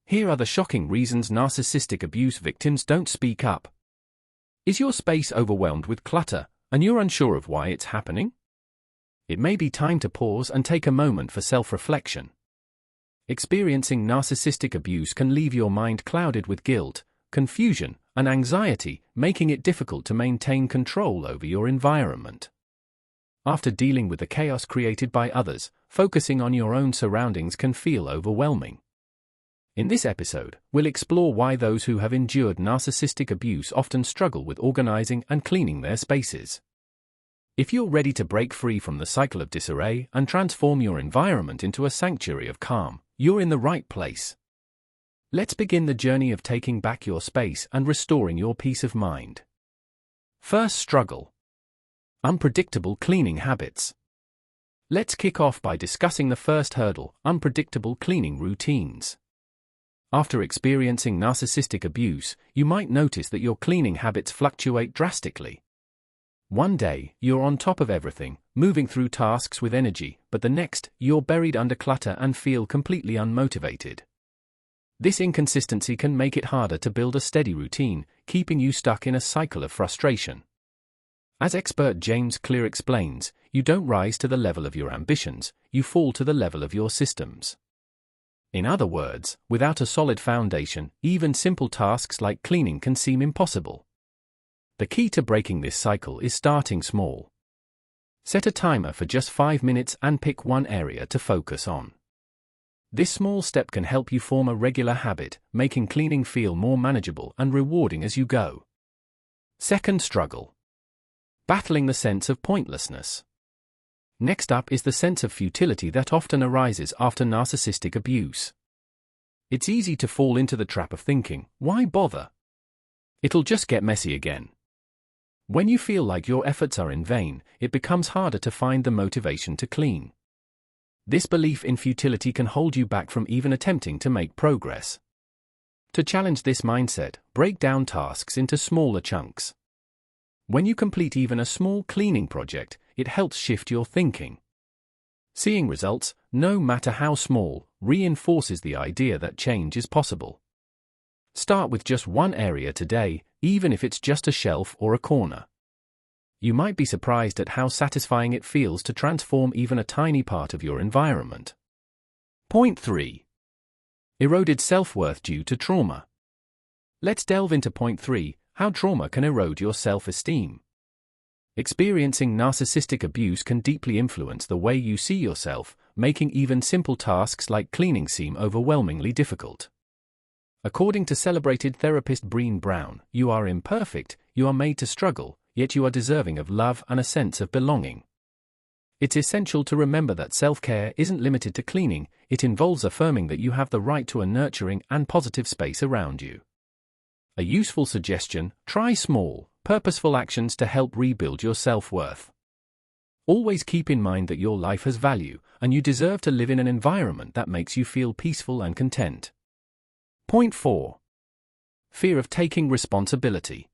Here are the shocking reasons narcissistic abuse victims don't speak up. Is your space overwhelmed with clutter, and you're unsure of why it's happening? It may be time to pause and take a moment for self-reflection. Experiencing narcissistic abuse can leave your mind clouded with guilt, confusion, and anxiety, making it difficult to maintain control over your environment. After dealing with the chaos created by others, focusing on your own surroundings can feel overwhelming. In this episode, we'll explore why those who have endured narcissistic abuse often struggle with organizing and cleaning their spaces. If you're ready to break free from the cycle of disarray and transform your environment into a sanctuary of calm, you're in the right place. Let's begin the journey of taking back your space and restoring your peace of mind. First struggle: unpredictable cleaning habits. Let's kick off by discussing the first hurdle: unpredictable cleaning routines. After experiencing narcissistic abuse, you might notice that your cleaning habits fluctuate drastically. One day, you're on top of everything, moving through tasks with energy, but the next, you're buried under clutter and feel completely unmotivated. This inconsistency can make it harder to build a steady routine, keeping you stuck in a cycle of frustration. As expert James Clear explains, you don't rise to the level of your ambitions, you fall to the level of your systems. In other words, without a solid foundation, even simple tasks like cleaning can seem impossible. The key to breaking this cycle is starting small. Set a timer for just 5 minutes and pick one area to focus on. This small step can help you form a regular habit, making cleaning feel more manageable and rewarding as you go. Second struggle: battling the sense of pointlessness. Next up is the sense of futility that often arises after narcissistic abuse. It's easy to fall into the trap of thinking, why bother? It'll just get messy again. When you feel like your efforts are in vain, it becomes harder to find the motivation to clean. This belief in futility can hold you back from even attempting to make progress. To challenge this mindset, break down tasks into smaller chunks. When you complete even a small cleaning project, it helps shift your thinking. Seeing results, no matter how small, reinforces the idea that change is possible. Start with just one area today, even if it's just a shelf or a corner. You might be surprised at how satisfying it feels to transform even a tiny part of your environment. Point 3. Eroded self-worth due to trauma. Let's delve into point 3, how trauma can erode your self-esteem. Experiencing narcissistic abuse can deeply influence the way you see yourself, making even simple tasks like cleaning seem overwhelmingly difficult. According to celebrated therapist Brené Brown, you are imperfect, you are made to struggle, yet you are deserving of love and a sense of belonging. It's essential to remember that self-care isn't limited to cleaning, it involves affirming that you have the right to a nurturing and positive space around you. A useful suggestion: try small, purposeful actions to help rebuild your self-worth. Always keep in mind that your life has value, and you deserve to live in an environment that makes you feel peaceful and content. Point 4. Fear of taking responsibility.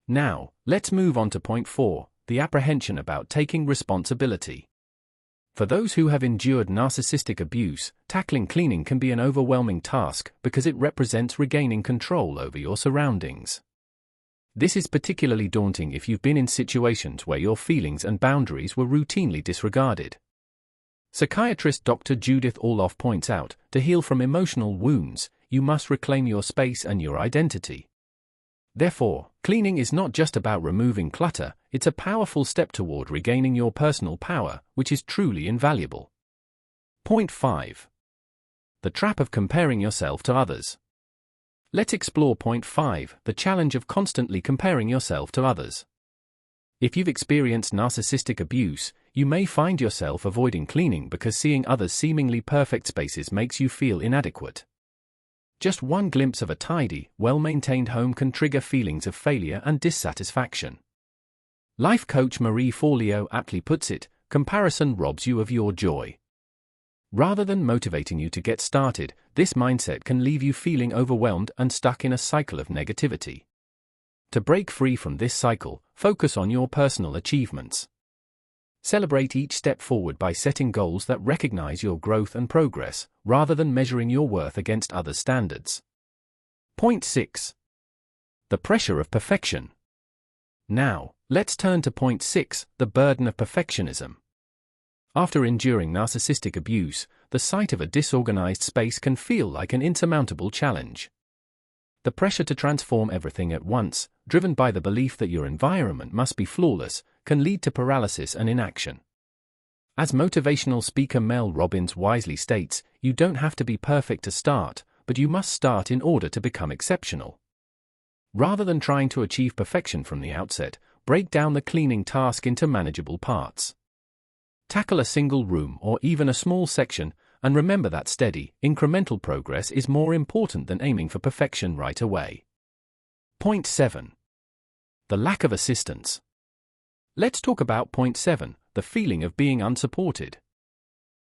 Now, let's move on to point 4, the apprehension about taking responsibility. For those who have endured narcissistic abuse, tackling cleaning can be an overwhelming task because it represents regaining control over your surroundings. This is particularly daunting if you've been in situations where your feelings and boundaries were routinely disregarded. Psychiatrist Dr. Judith Orloff points out, to heal from emotional wounds, you must reclaim your space and your identity. Therefore, cleaning is not just about removing clutter, it's a powerful step toward regaining your personal power, which is truly invaluable. Point 5. The trap of comparing yourself to others. Let's explore point 5, the challenge of constantly comparing yourself to others. If you've experienced narcissistic abuse, you may find yourself avoiding cleaning because seeing others' seemingly perfect spaces makes you feel inadequate. Just one glimpse of a tidy, well-maintained home can trigger feelings of failure and dissatisfaction. Life coach Marie Forleo aptly puts it, comparison robs you of your joy. Rather than motivating you to get started, this mindset can leave you feeling overwhelmed and stuck in a cycle of negativity. To break free from this cycle, focus on your personal achievements. Celebrate each step forward by setting goals that recognize your growth and progress, rather than measuring your worth against others' standards. Point 6. The pressure of perfection. Now, let's turn to point 6, the burden of perfectionism. After enduring narcissistic abuse, the sight of a disorganized space can feel like an insurmountable challenge. The pressure to transform everything at once, driven by the belief that your environment must be flawless, can lead to paralysis and inaction. As motivational speaker Mel Robbins wisely states, you don't have to be perfect to start, but you must start in order to become exceptional. Rather than trying to achieve perfection from the outset, break down the cleaning task into manageable parts. Tackle a single room or even a small section, and remember that steady, incremental progress is more important than aiming for perfection right away. Point 7. The lack of assistance. Let's talk about point 7, the feeling of being unsupported.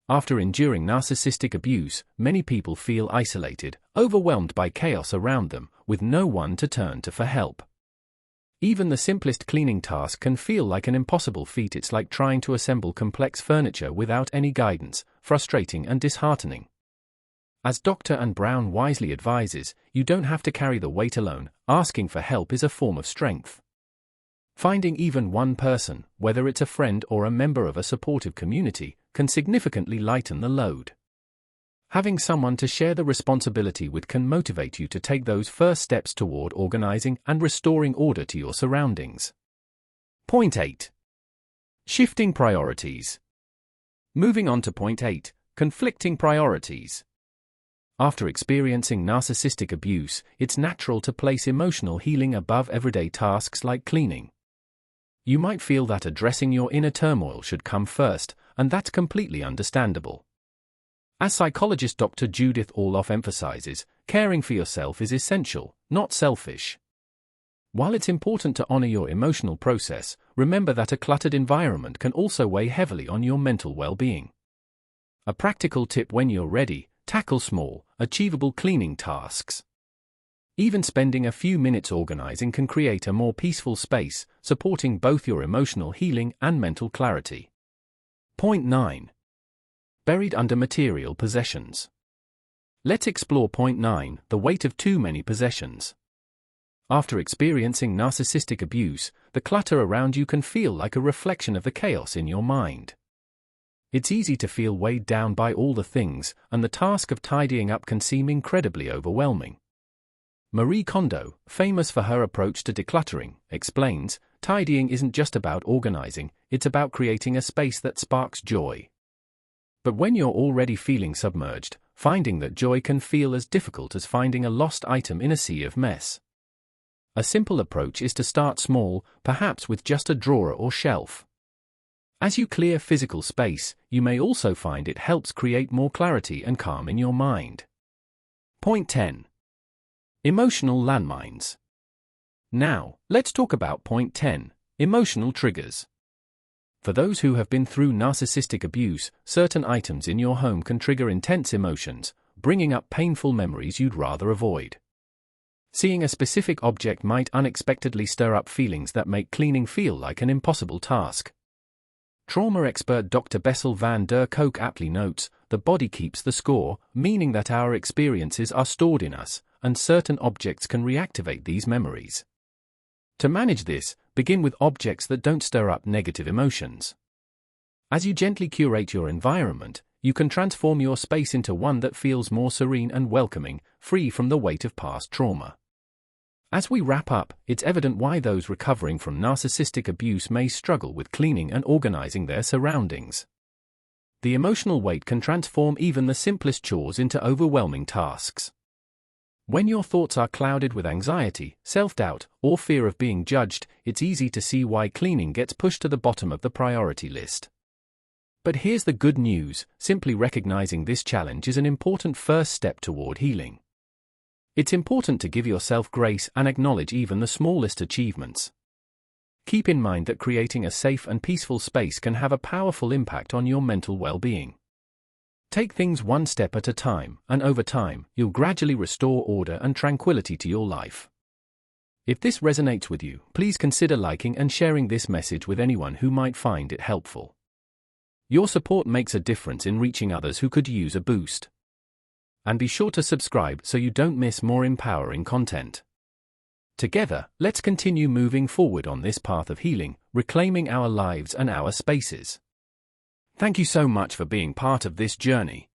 After enduring narcissistic abuse, many people feel isolated, overwhelmed by chaos around them, with no one to turn to for help. Even the simplest cleaning task can feel like an impossible feat. It's like trying to assemble complex furniture without any guidance, frustrating and disheartening. As Dr. Ann Brown wisely advises, you don't have to carry the weight alone. Asking for help is a form of strength. Finding even one person, whether it's a friend or a member of a supportive community, can significantly lighten the load. Having someone to share the responsibility with can motivate you to take those first steps toward organizing and restoring order to your surroundings. Point 8. Shifting priorities. Moving on to point 8, conflicting priorities. After experiencing narcissistic abuse, it's natural to place emotional healing above everyday tasks like cleaning. You might feel that addressing your inner turmoil should come first, and that's completely understandable. As psychologist Dr. Judith Orloff emphasizes, caring for yourself is essential, not selfish. While it's important to honor your emotional process, remember that a cluttered environment can also weigh heavily on your mental well-being. A practical tip: when you're ready, tackle small, achievable cleaning tasks. Even spending a few minutes organizing can create a more peaceful space, supporting both your emotional healing and mental clarity. Point 9. Buried under material possessions. Let's explore point 9, the weight of too many possessions. After experiencing narcissistic abuse, the clutter around you can feel like a reflection of the chaos in your mind. It's easy to feel weighed down by all the things, and the task of tidying up can seem incredibly overwhelming. Marie Kondo, famous for her approach to decluttering, explains, tidying isn't just about organizing, it's about creating a space that sparks joy. But when you're already feeling submerged, finding that joy can feel as difficult as finding a lost item in a sea of mess. A simple approach is to start small, perhaps with just a drawer or shelf. As you clear physical space, you may also find it helps create more clarity and calm in your mind. Point 10. Emotional landmines. Now, let's talk about point 10, emotional triggers. For those who have been through narcissistic abuse, certain items in your home can trigger intense emotions, bringing up painful memories you'd rather avoid. Seeing a specific object might unexpectedly stir up feelings that make cleaning feel like an impossible task. Trauma expert Dr. Bessel van der Kolk aptly notes, the body keeps the score, meaning that our experiences are stored in us, and certain objects can reactivate these memories. To manage this, begin with objects that don't stir up negative emotions. As you gently curate your environment, you can transform your space into one that feels more serene and welcoming, free from the weight of past trauma. As we wrap up, it's evident why those recovering from narcissistic abuse may struggle with cleaning and organizing their surroundings. The emotional weight can transform even the simplest chores into overwhelming tasks. When your thoughts are clouded with anxiety, self-doubt, or fear of being judged, it's easy to see why cleaning gets pushed to the bottom of the priority list. But here's the good news: simply recognizing this challenge is an important first step toward healing. It's important to give yourself grace and acknowledge even the smallest achievements. Keep in mind that creating a safe and peaceful space can have a powerful impact on your mental well-being. Take things one step at a time, and over time, you'll gradually restore order and tranquility to your life. If this resonates with you, please consider liking and sharing this message with anyone who might find it helpful. Your support makes a difference in reaching others who could use a boost. And be sure to subscribe so you don't miss more empowering content. Together, let's continue moving forward on this path of healing, reclaiming our lives and our spaces. Thank you so much for being part of this journey.